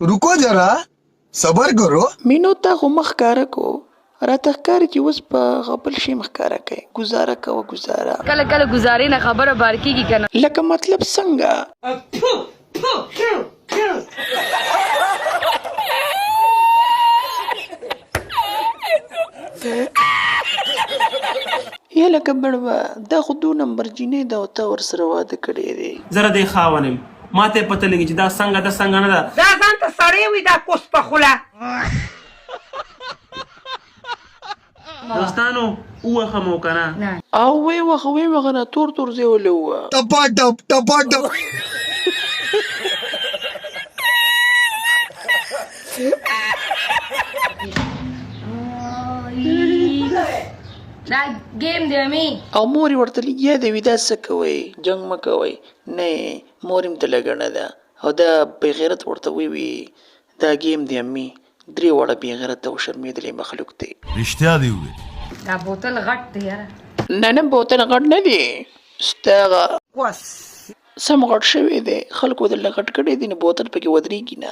रुको जरा सबर करो مینو تا خو مخ کاره کو راته ښکاري چې اوس په غبل شي مخکاره کوي ګزاره کوه ګزاره کله کله گزارې نه خبره بار کیږي کنه لکه مطلب څنګه یا لکه بړوه دا خو 2 نمبر جینۍ ده او تا ورسره واده کړی دی زره دی خاونم ماته پته لګی چې دا څنګه د څنګه نه ده دا ځان ته سړی وي دا کوس په خوله دوستانو اوخه مو کنه او وی وغه نه تور زیولې وه टपा टप دا گیم دی امی او مور یې ورته لګیا دی وي دا څه کوئ جنګ مه کوئ نه مور یې ته لګنه ده او دا بېغیرت ورته وی دا گیم دی امي 3 واړه بېغیرته او شرمېدلی مخلوق دی رښتیا دی وویل دا بوتل غټ دی یاره نه بوتل غټ نه دی ستا هغه کوس سم غټ شوی دی خلکو درله غټ کړی دی نو بوتل پکې ودرېږي نه